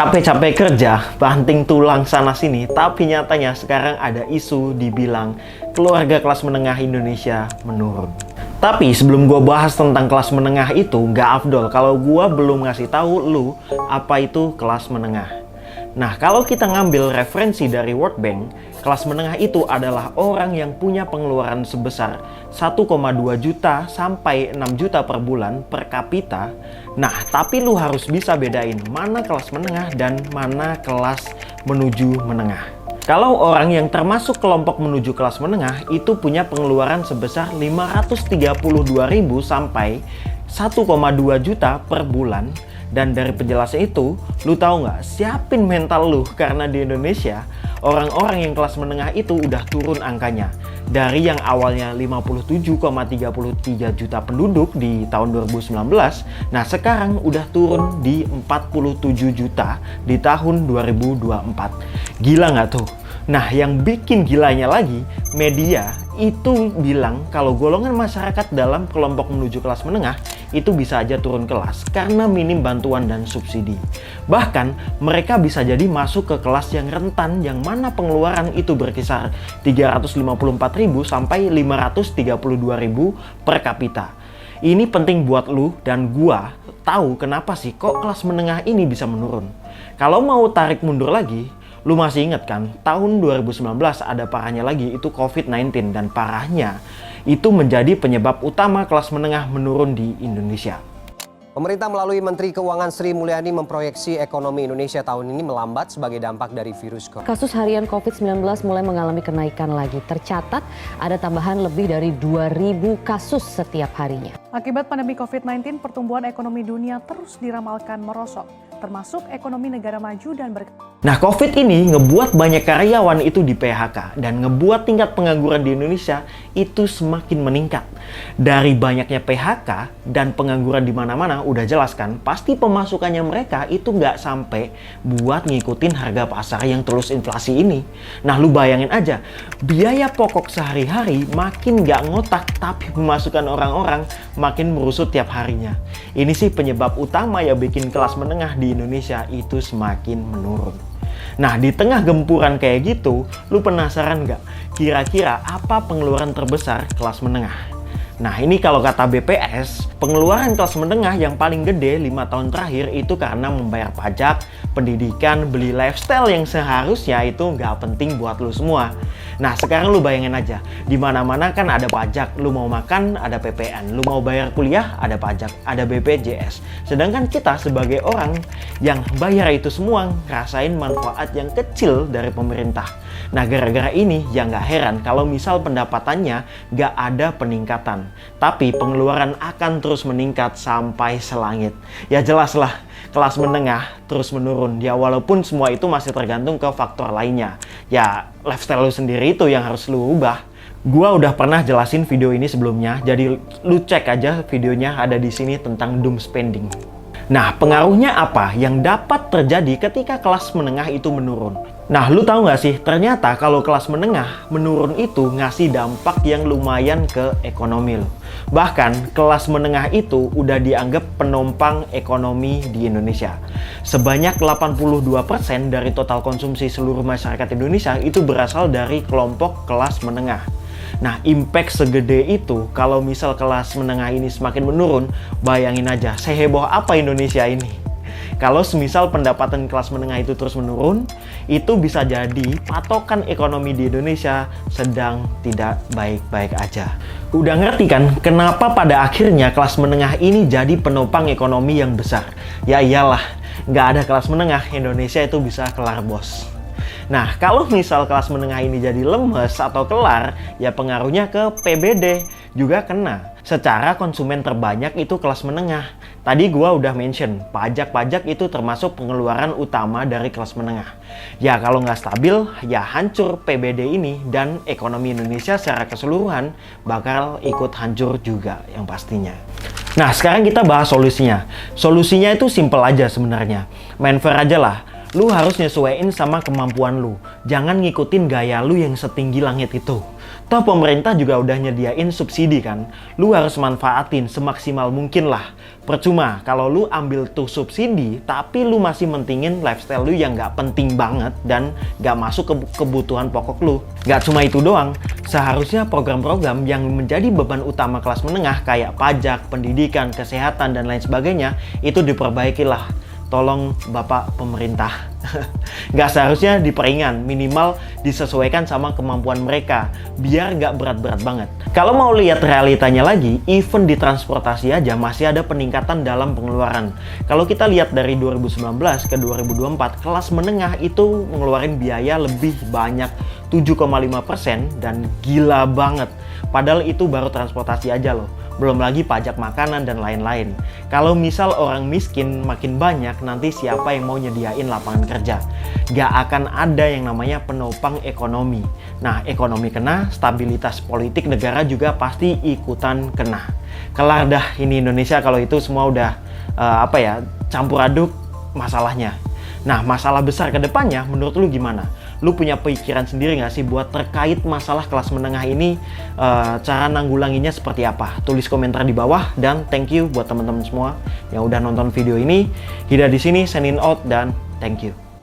Capek-capek kerja, banting tulang sana-sini, tapi nyatanya sekarang ada isu dibilang keluarga kelas menengah Indonesia menurun. Tapi sebelum gue bahas tentang kelas menengah itu, nggak afdol kalau gue belum ngasih tahu lu apa itu kelas menengah. Nah, kalau kita ngambil referensi dari World Bank, kelas menengah itu adalah orang yang punya pengeluaran sebesar 1,2 juta sampai 6 juta per bulan per kapita. Nah, tapi lu harus bisa bedain mana kelas menengah dan mana kelas menuju menengah. Kalau orang yang termasuk kelompok menuju kelas menengah itu punya pengeluaran sebesar 532.000 sampai 1,2 juta per bulan. Dan dari penjelasan itu, lu tahu nggak, siapin mental lu karena di Indonesia orang-orang yang kelas menengah itu udah turun angkanya. Dari yang awalnya 57,33 juta penduduk di tahun 2019, nah sekarang udah turun di 47 juta di tahun 2024. Gila nggak tuh? Nah, yang bikin gilanya lagi, media itu bilang kalau golongan masyarakat dalam kelompok menuju kelas menengah itu bisa aja turun kelas karena minim bantuan dan subsidi. Bahkan mereka bisa jadi masuk ke kelas yang rentan yang mana pengeluaran itu berkisar 354.000 sampai 532.000 per kapita. Ini penting buat lu dan gua tahu kenapa sih kok kelas menengah ini bisa menurun. Kalau mau tarik mundur lagi, lu masih ingat kan, tahun 2019 ada parahnya lagi itu COVID-19 dan parahnya itu menjadi penyebab utama kelas menengah menurun di Indonesia. Pemerintah melalui Menteri Keuangan Sri Mulyani memproyeksi ekonomi Indonesia tahun ini melambat sebagai dampak dari virus corona. Kasus harian COVID-19 mulai mengalami kenaikan lagi. Tercatat ada tambahan lebih dari 2.000 kasus setiap harinya. Akibat pandemi COVID-19, pertumbuhan ekonomi dunia terus diramalkan merosot, termasuk ekonomi negara maju dan Nah, COVID ini ngebuat banyak karyawan itu di PHK dan ngebuat tingkat pengangguran di Indonesia itu semakin meningkat. Dari banyaknya PHK dan pengangguran di mana-mana, udah jelas kan, pasti pemasukannya mereka itu nggak sampai buat ngikutin harga pasar yang terus inflasi ini. Nah, lu bayangin aja, biaya pokok sehari-hari makin nggak ngotak, tapi pemasukan orang-orang makin merusut tiap harinya. Ini sih penyebab utama ya bikin kelas menengah di Indonesia itu semakin menurun. Nah, di tengah gempuran kayak gitu, lu penasaran nggak? Kira-kira apa pengeluaran terbesar kelas menengah? Nah, ini kalau kata BPS, pengeluaran kelas menengah yang paling gede 5 tahun terakhir itu karena membayar pajak, pendidikan, beli lifestyle yang seharusnya itu nggak penting buat lu semua. Nah, sekarang lu bayangin aja, di mana-mana kan ada pajak, lu mau makan ada PPN, lu mau bayar kuliah ada pajak, ada BPJS. Sedangkan kita sebagai orang yang bayar itu semua ngerasain manfaat yang kecil dari pemerintah. Nah, gara-gara ini ya nggak heran kalau misal pendapatannya nggak ada peningkatan. Tapi pengeluaran akan terus meningkat sampai selangit. Ya jelas lah, kelas menengah terus menurun. Ya walaupun semua itu masih tergantung ke faktor lainnya. Ya lifestyle lu sendiri itu yang harus lu ubah. Gua udah pernah jelasin video ini sebelumnya. Jadi lu cek aja videonya ada di sini tentang doom spending. Nah, pengaruhnya apa yang dapat terjadi ketika kelas menengah itu menurun? Nah, lu tahu nggak sih, ternyata kalau kelas menengah menurun itu ngasih dampak yang lumayan ke ekonomi lo. Bahkan, kelas menengah itu udah dianggap penopang ekonomi di Indonesia. Sebanyak 82% dari total konsumsi seluruh masyarakat Indonesia itu berasal dari kelompok kelas menengah. Nah, impact segede itu kalau misal kelas menengah ini semakin menurun, bayangin aja seheboh apa Indonesia ini. Kalau semisal pendapatan kelas menengah itu terus menurun, itu bisa jadi patokan ekonomi di Indonesia sedang tidak baik-baik aja. Udah ngerti kan kenapa pada akhirnya kelas menengah ini jadi penopang ekonomi yang besar? Ya iyalah, nggak ada kelas menengah, Indonesia itu bisa kelar bos. Nah, kalau misal kelas menengah ini jadi lemes atau kelar, ya pengaruhnya ke PBD juga kena. Secara konsumen terbanyak itu kelas menengah. Tadi gua udah mention, pajak-pajak itu termasuk pengeluaran utama dari kelas menengah. Ya kalau nggak stabil, ya hancur PBD ini dan ekonomi Indonesia secara keseluruhan bakal ikut hancur juga yang pastinya. Nah, sekarang kita bahas solusinya. Solusinya itu simple aja sebenarnya. Main fair aja lah. Lu harus nyesuaiin sama kemampuan lu. Jangan ngikutin gaya lu yang setinggi langit itu. Toh pemerintah juga udah nyediain subsidi kan. Lu harus manfaatin semaksimal mungkin lah Percuma kalau lu ambil tuh subsidi, tapi lu masih mentingin lifestyle lu yang nggak penting banget dan nggak masuk ke kebutuhan pokok lu. Nggak cuma itu doang, seharusnya program-program yang menjadi beban utama kelas menengah kayak pajak, pendidikan, kesehatan, dan lain sebagainya itu diperbaikilah. Tolong Bapak pemerintah. Nggak seharusnya diperingan, minimal disesuaikan sama kemampuan mereka, biar nggak berat-berat banget. Kalau mau lihat realitanya lagi, even di transportasi aja masih ada peningkatan dalam pengeluaran. Kalau kita lihat dari 2019 ke 2024, kelas menengah itu ngeluarin biaya lebih banyak 7,5% dan gila banget. Padahal itu baru transportasi aja loh. Belum lagi pajak makanan dan lain-lain. Kalau misal orang miskin makin banyak, nanti siapa yang mau nyediain lapangan kerja? Gak akan ada yang namanya penopang ekonomi. Nah, ekonomi kena, stabilitas politik negara juga pasti ikutan kena. Kelar dah ini Indonesia kalau itu semua udah campur aduk masalahnya. Nah, masalah besar ke depannya menurut lu gimana? Lu punya pikiran sendiri nggak sih buat terkait masalah kelas menengah ini, cara nanggulanginya seperti apa? Tulis komentar di bawah, dan thank you buat teman-teman semua yang udah nonton video ini. Hida di sini, signing out, dan thank you.